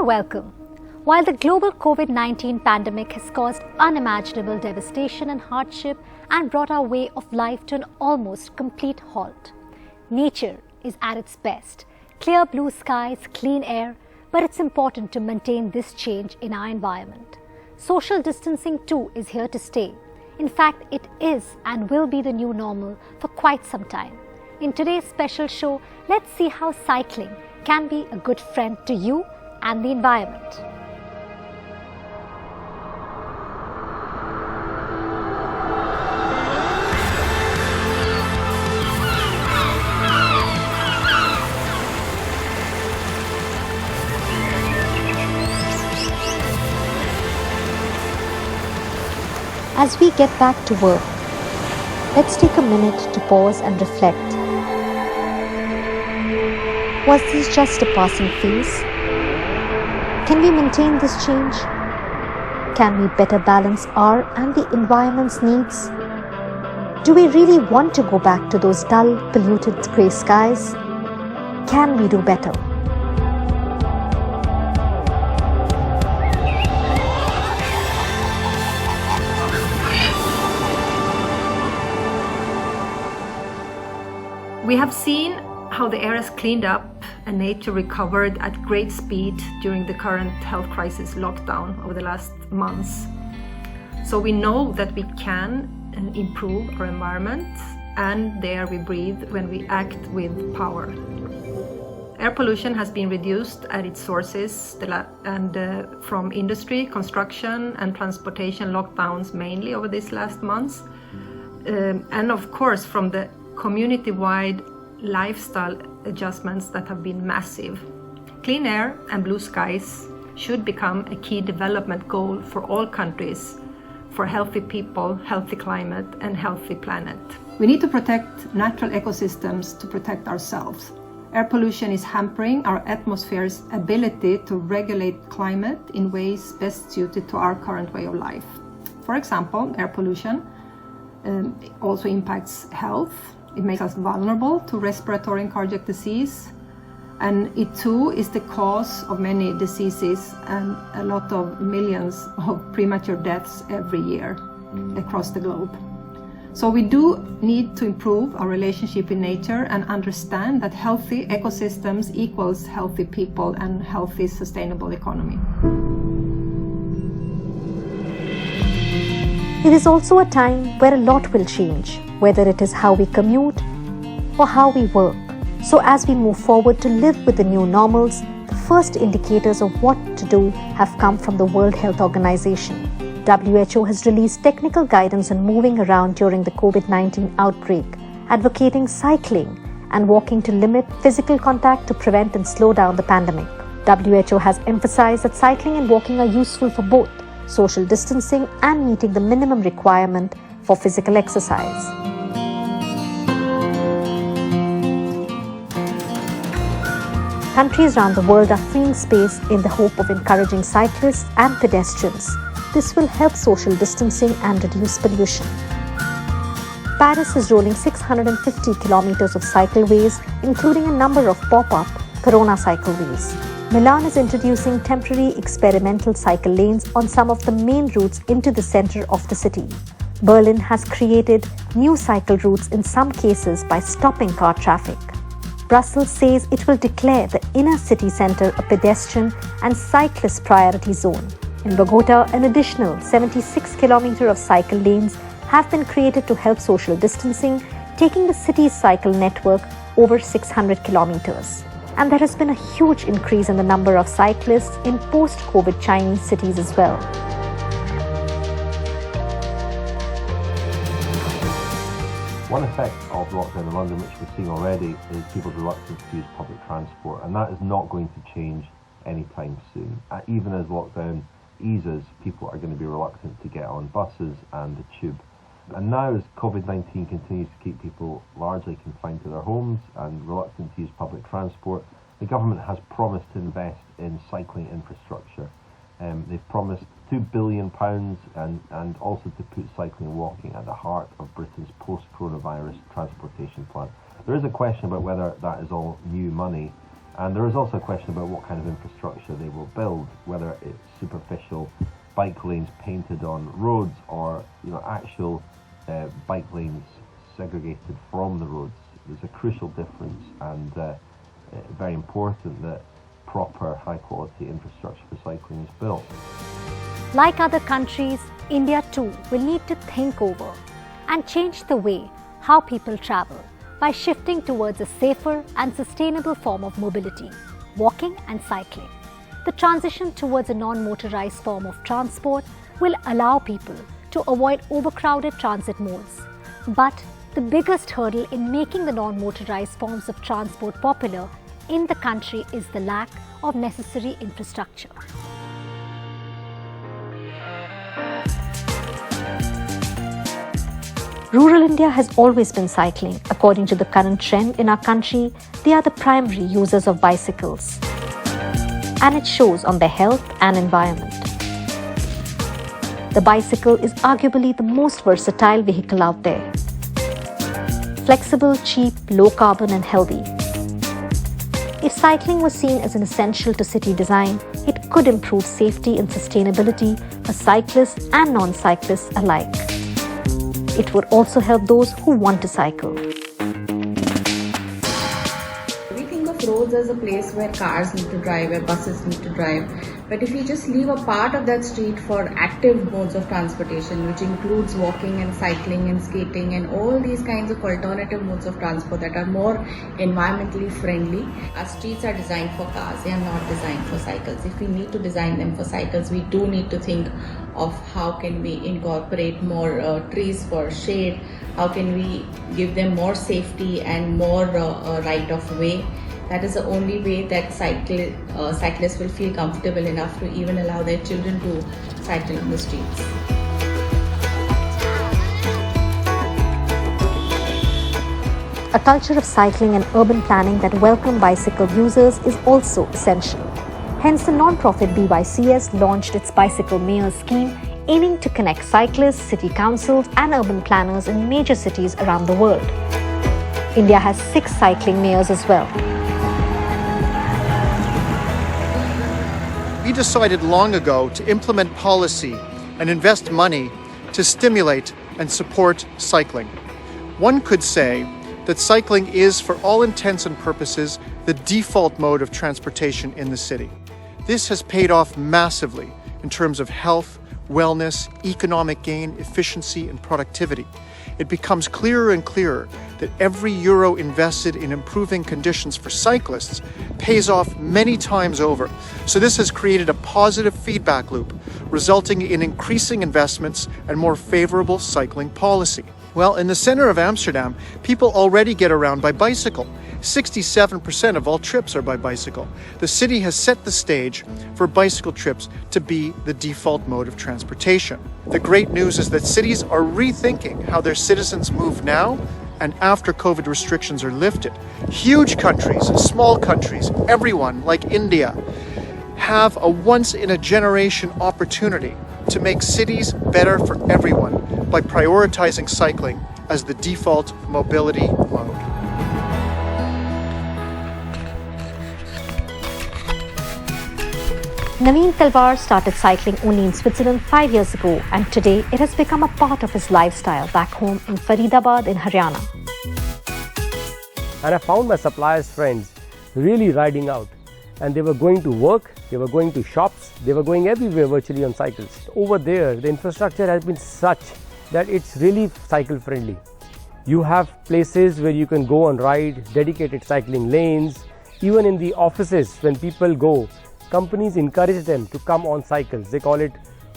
welcome. While the global COVID-19 pandemic has caused unimaginable devastation and hardship and brought our way of life to an almost complete halt, nature is at its best. Clear blue skies, clean air, but it's important to maintain this change in our environment. Social distancing too is here to stay. In fact, it is and will be the new normal for quite some time. In today's special show, let's see how cycling can be a good friend to you and the environment. As we get back to work, let's take a minute to pause and reflect. Was this just a passing phase? Can we maintain this change? Can we better balance our and the environment's needs? Do we really want to go back to those dull, polluted grey skies? Can we do better? We have seen how the air has cleaned up and nature recovered at great speed during the current health crisis lockdown over the last months. So we know that we can improve our environment and the air we breathe when we act with power. Air pollution has been reduced at its sources from industry, construction and transportation lockdowns mainly over these last months. And of course from the community-wide lifestyle adjustments that have been massive. Clean air and blue skies should become a key development goal for all countries for healthy people, healthy climate and healthy planet. We need to protect natural ecosystems to protect ourselves. Air pollution is hampering our atmosphere's ability to regulate climate in ways best suited to our current way of life. For example, air pollution also impacts health. It makes us vulnerable to respiratory and cardiac disease, and it too is the cause of many diseases and a lot of millions of premature deaths every year across the globe. So we do need to improve our relationship with nature and understand that healthy ecosystems equals healthy people and healthy sustainable economy. It is also a time where a lot will change, whether it is how we commute or how we work. So as we move forward to live with the new normals, the first indicators of what to do have come from the World Health Organization. WHO has released technical guidance on moving around during the COVID-19 outbreak, advocating cycling and walking to limit physical contact to prevent and slow down the pandemic. WHO has emphasized that cycling and walking are useful for both social distancing and meeting the minimum requirement for physical exercise. Countries around the world are freeing space in the hope of encouraging cyclists and pedestrians. This will help social distancing and reduce pollution. Paris is rolling 650 kilometers of cycleways, including a number of pop-up Corona cycleways. Milan is introducing temporary experimental cycle lanes on some of the main routes into the center of the city. Berlin has created new cycle routes in some cases by stopping car traffic. Brussels says it will declare the inner city center a pedestrian and cyclist priority zone. In Bogota, an additional 76 kilometers of cycle lanes have been created to help social distancing, taking the city's cycle network over 600 kilometers. And there has been a huge increase in the number of cyclists in post-COVID Chinese cities as well. One effect of lockdown in London, which we're seeing already, is people's reluctance to use public transport, and that is not going to change anytime soon. Even as lockdown eases, people are going to be reluctant to get on buses and the tube. And now as COVID-19 continues to keep people largely confined to their homes and reluctant to use public transport, the government has promised to invest in cycling infrastructure. They've promised £2 billion and also to put cycling and walking at the heart of Britain's post-coronavirus transportation plan. There is a question about whether that is all new money And there is also a question about what kind of infrastructure they will build, whether it's superficial bike lanes painted on roads or actual bike lanes segregated from the roads. There's a crucial difference, and very important that proper high-quality infrastructure for cycling is built. Like other countries, India too will need to think over and change the way how people travel by shifting towards a safer and sustainable form of mobility, walking and cycling. The transition towards a non-motorized form of transport will allow people to avoid overcrowded transit modes. But the biggest hurdle in making the non-motorized forms of transport popular in the country is the lack of necessary infrastructure. Rural India has always been cycling. According to the current trend in our country, they are the primary users of bicycles. And it shows on their health and environment. The bicycle is arguably the most versatile vehicle out there. Flexible, cheap, low carbon and healthy. If cycling was seen as an essential to city design, it could improve safety and sustainability for cyclists and non-cyclists alike. It would also help those who want to cycle. We think of roads as a place where cars need to drive, where buses need to drive. But if you just leave a part of that street for active modes of transportation, which includes walking and cycling and skating and all these kinds of alternative modes of transport that are more environmentally friendly, our streets are designed for cars, they are not designed for cycles. If we need to design them for cycles, we do need to think of how can we incorporate more trees for shade, how can we give them more safety and more right of way. That is the only way that cyclists will feel comfortable enough to even allow their children to cycle in the streets. A culture of cycling and urban planning that welcome bicycle users is also essential. Hence, the non-profit BYCS launched its Bicycle Mayors scheme, aiming to connect cyclists, city councils and urban planners in major cities around the world. India has 6 cycling mayors as well. We decided long ago to implement policy and invest money to stimulate and support cycling. One could say that cycling is, for all intents and purposes, the default mode of transportation in the city. This has paid off massively in terms of health, wellness, economic gain, efficiency, and productivity. It becomes clearer and clearer that every euro invested in improving conditions for cyclists pays off many times over. So this has created a positive feedback loop, resulting in increasing investments and more favorable cycling policy. Well, in the center of Amsterdam, people already get around by bicycle. 67% of all trips are by bicycle. The city has set the stage for bicycle trips to be the default mode of transportation. The great news is that cities are rethinking how their citizens move now and after COVID restrictions are lifted. Huge countries, small countries, everyone like India have a once-in-a-generation opportunity to make cities better for everyone by prioritizing cycling as the default mobility mode. Naveen Talwar started cycling only in Switzerland 5 years ago, and today it has become a part of his lifestyle back home in Faridabad in Haryana. And I found my suppliers' friends really riding out, and they were going to work, they were going to shops, they were going everywhere virtually on cycles. Over there, the infrastructure has been such that it's really cycle friendly. You have places where you can go and ride, dedicated cycling lanes. Even in the offices, when people go, companies encourage them to come on cycles. They call it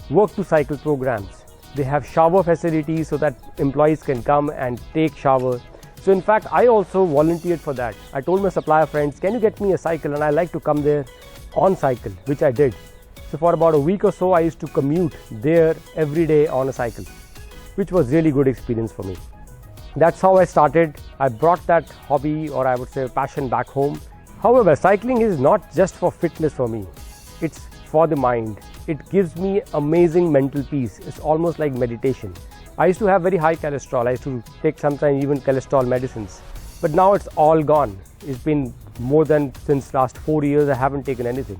work to cycle programs. They have shower facilities so that employees can come and take shower. So in fact, I also volunteered for that. I told my supplier friends, can you get me a cycle? And I like to come there on cycle, which I did. So for about a week or so, I used to commute there every day on a cycle, which was really good experience for me. That's how I started. I brought that hobby, or I would say passion, back home. However, cycling is not just for fitness for me. It's for the mind. It gives me amazing mental peace. It's almost like meditation. I used to have very high cholesterol. I used to take sometimes even cholesterol medicines. but now it's all gone. It's been more than since last 4 years I haven't taken anything.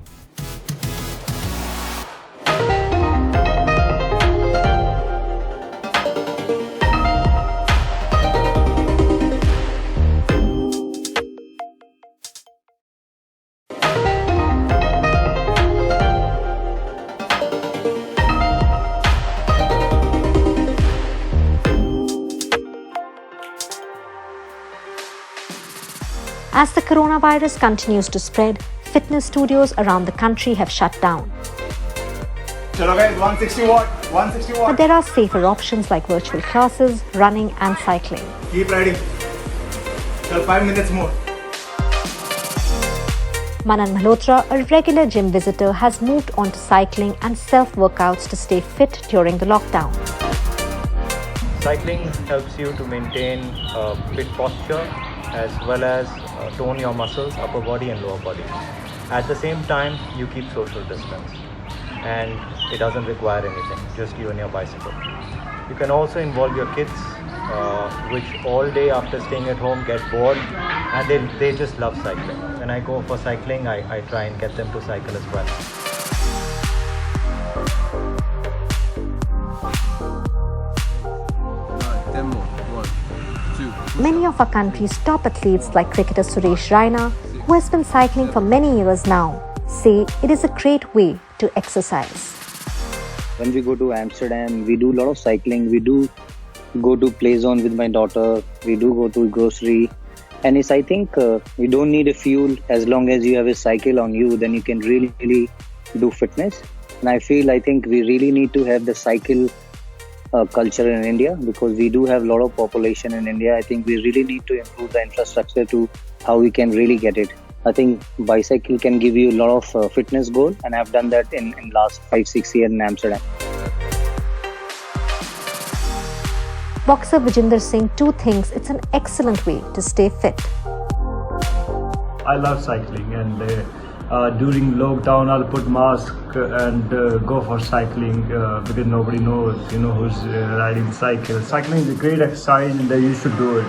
As the coronavirus continues to spread, fitness studios around the country have shut down. Chalo guys, 160 watt, 160 watt. But there are safer options like virtual classes, running and cycling. Keep riding. Chal 5 minutes more. Manan Malhotra, a regular gym visitor, has moved on to cycling and self-workouts to stay fit during the lockdown. Cycling helps you to maintain a fit posture as well as tone your muscles, upper body and lower body. At the same time, you keep social distance and it doesn't require anything, just you and your bicycle. You can also involve your kids, which all day after staying at home get bored and they just love cycling. When I go for cycling, I try and get them to cycle as well. Many of our country's top athletes like cricketer Suresh Raina, who has been cycling for many years now, say it is a great way to exercise. When we go to Amsterdam, we do a lot of cycling. We do go to play zone with my daughter. We do go to grocery. And I think you don't need a fuel. As long as you have a cycle on you, then you can really do fitness. And I think we really need to have the cycle culture in India, because we do have a lot of population in India. I think we really need to improve the infrastructure to how we can really get it. I think bicycle can give you a lot of fitness goal, and I've done that in last 5-6 years in Amsterdam. Boxer Vijinder Singh too thinks it's an excellent way to stay fit. I love cycling, and during lockdown I'll put mask and go for cycling because nobody knows, who's riding cycle. Cycling is a great exercise and you should do it.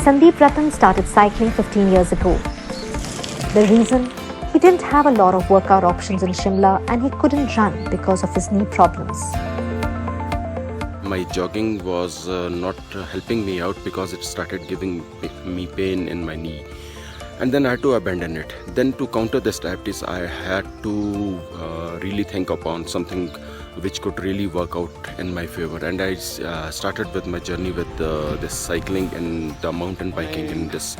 Sandeep Ratan started cycling 15 years ago. The reason? He didn't have a lot of workout options in Shimla and he couldn't run because of his knee problems. My jogging was not helping me out because it started giving me pain in my knee. And then I had to abandon it. Then to counter this diabetes, I had to really think upon something which could really work out in my favor. And I started with my journey with this cycling and the mountain biking in this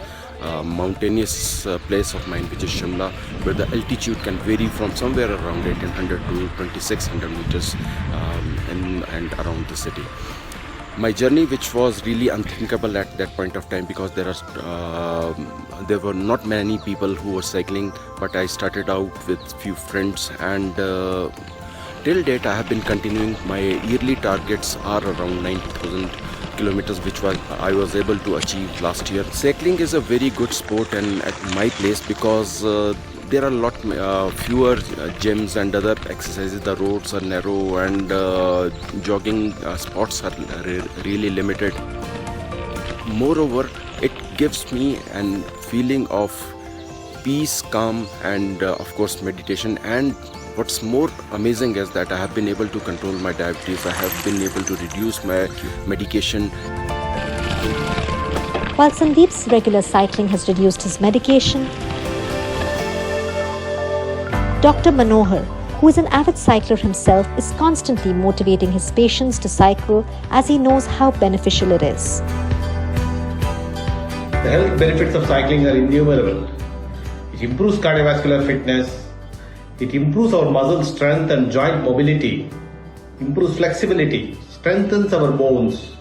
mountainous place of mine, which is Shimla, where the altitude can vary from somewhere around 1800 to 2600 meters and around the city. My journey, which was really unthinkable at that point of time, because there were not many people who were cycling, but I started out with few friends, and till date I have been continuing. My yearly targets are around 90,000 kilometers, which I was able to achieve last year. Cycling is a very good sport, and at my place, because there are a lot fewer gyms and other exercises. The roads are narrow and jogging spots are really limited. Moreover, it gives me a feeling of peace, calm, and of course meditation. And what's more amazing is that I have been able to control my diabetes. I have been able to reduce my medication. While Sandeep's regular cycling has reduced his medication, Dr. Manohar, who is an avid cycler himself, is constantly motivating his patients to cycle as he knows how beneficial it is. The health benefits of cycling are innumerable. It improves cardiovascular fitness, it improves our muscle strength and joint mobility, improves flexibility, strengthens our bones,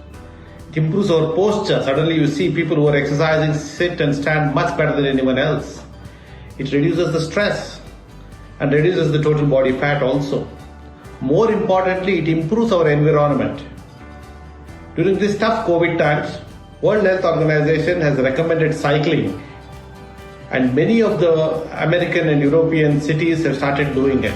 it improves our posture. Suddenly you see people who are exercising sit and stand much better than anyone else. It reduces the stress and reduces the total body fat also. More importantly, it improves our environment. During these tough COVID times, World Health Organization has recommended cycling And many of the American and European cities have started doing it.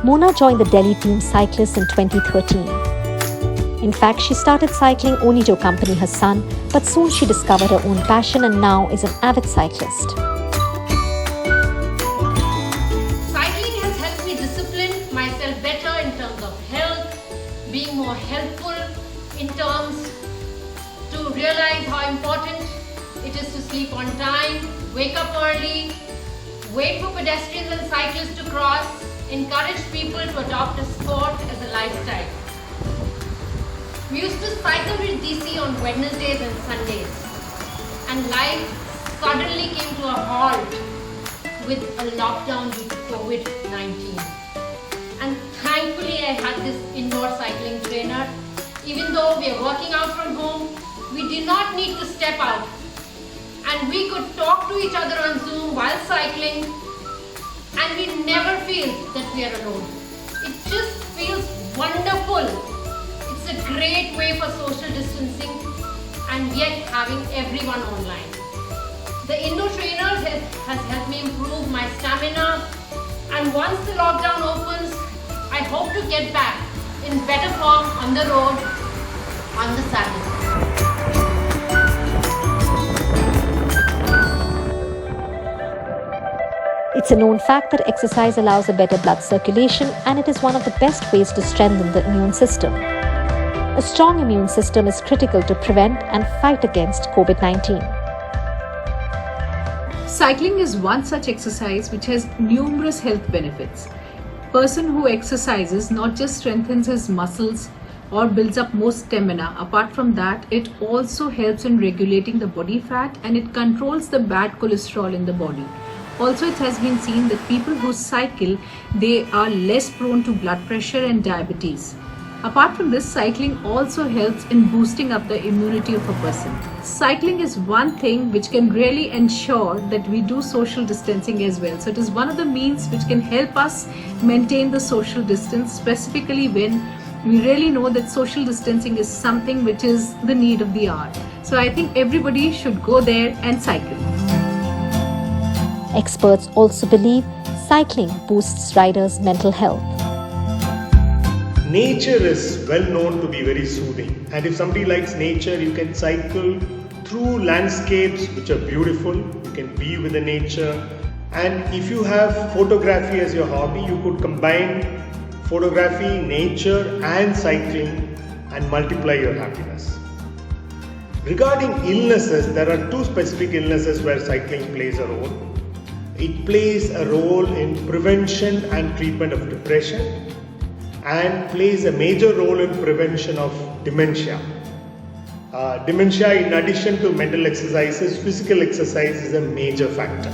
Mona joined the Delhi team cyclists in 2013. In fact, she started cycling only to accompany her son, but soon she discovered her own passion and now is an avid cyclist. Cycling has helped me discipline myself better in terms of health, being more helpful in terms to realize how important it is to sleep on time, wake up early, wait for pedestrians and cyclists to cross, encourage people to adopt a sport as a lifestyle. We used to cycle with DC on Wednesdays and Sundays, and life suddenly came to a halt with a lockdown due to COVID-19. And thankfully I had this indoor cycling trainer. Even though we are working out from home, we did not need to step out, and we could talk to each other on Zoom while cycling, and we never feel that we are alone. It just feels wonderful. It's a great way for social distancing and yet having everyone online. The indoor trainers has helped me improve my stamina, and once the lockdown opens, I hope to get back in better form on the road, on the saddle. It's a known fact that exercise allows a better blood circulation, and it is one of the best ways to strengthen the immune system. A strong immune system is critical to prevent and fight against COVID-19. Cycling is one such exercise which has numerous health benefits. A person who exercises not just strengthens his muscles or builds up more stamina. Apart from that, it also helps in regulating the body fat, and it controls the bad cholesterol in the body. Also, it has been seen that people who cycle, they are less prone to blood pressure and diabetes. Apart from this, cycling also helps in boosting up the immunity of a person. Cycling is one thing which can really ensure that we do social distancing as well. So it is one of the means which can help us maintain the social distance, specifically when we really know that social distancing is something which is the need of the hour. So I think everybody should go there and cycle. Experts also believe cycling boosts riders' mental health. Nature is well known to be very soothing, and if somebody likes nature, you can cycle through landscapes which are beautiful. You can be with the nature, and if you have photography as your hobby, you could combine photography, nature and cycling and multiply your happiness. Regarding illnesses, there are two specific illnesses where cycling plays a role. It plays a role in prevention and treatment of depression, and plays a major role in prevention of dementia. Dementia, in addition to mental exercises, physical exercise is a major factor.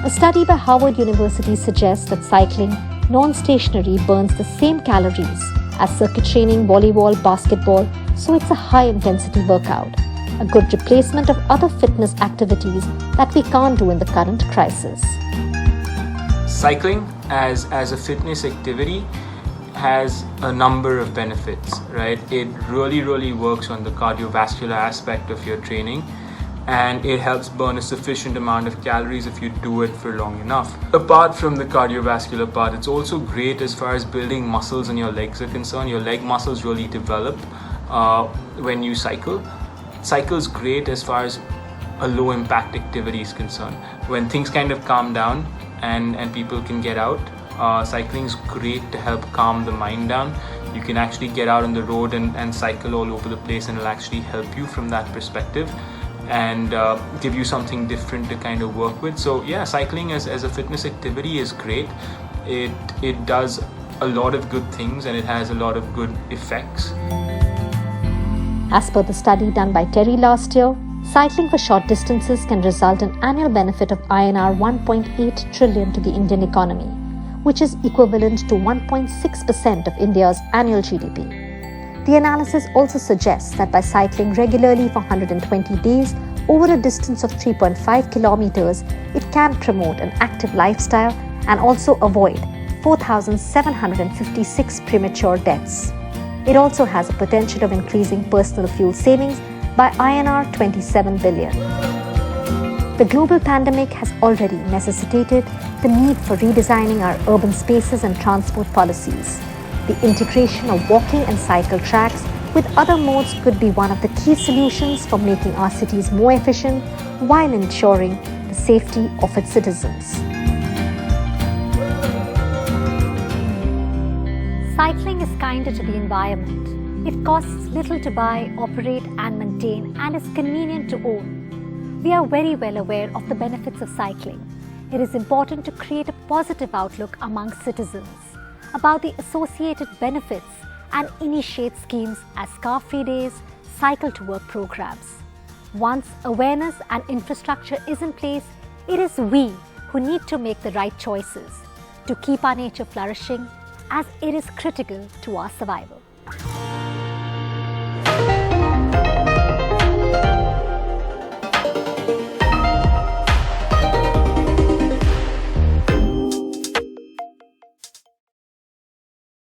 A study by Harvard University suggests that cycling non-stationary burns the same calories as circuit training, volleyball, basketball, so it's a high-intensity workout, a good replacement of other fitness activities that we can't do in the current crisis. Cycling as a fitness activity has a number of benefits, right? It really works on the cardiovascular aspect of your training, and it helps burn a sufficient amount of calories if you do it for long enough. Apart from the cardiovascular part, it's also great as far as building muscles in your legs are concerned. Your leg muscles really develop when you cycle. Cycle is great as far as a low impact activity is concerned. When things kind of calm down and people can get out, cycling is great to help calm the mind down. You can actually get out on the road and cycle all over the place, and it'll actually help you from that perspective and give you something different to kind of work with. So yeah, cycling as a fitness activity is great. It does a lot of good things, and it has a lot of good effects. As per the study done by Terry last year, cycling for short distances can result in annual benefit of INR 1.8 trillion to the Indian economy, which is equivalent to 1.6% of India's annual GDP. The analysis also suggests that by cycling regularly for 120 days over a distance of 3.5 kilometers, it can promote an active lifestyle and also avoid 4,756 premature deaths. It also has a potential of increasing personal fuel savings by INR 27 billion. The global pandemic has already necessitated the need for redesigning our urban spaces and transport policies. The integration of walking and cycle tracks with other modes could be one of the key solutions for making our cities more efficient while ensuring the safety of its citizens. Cycling is kinder to the environment. It costs little to buy, operate and maintain and is convenient to own. We are very well aware of the benefits of cycling. It is important to create a positive outlook among citizens about the associated benefits and initiate schemes as car-free days, cycle to work programs. Once awareness and infrastructure is in place, it is we who need to make the right choices to keep our nature flourishing, as it is critical to our survival.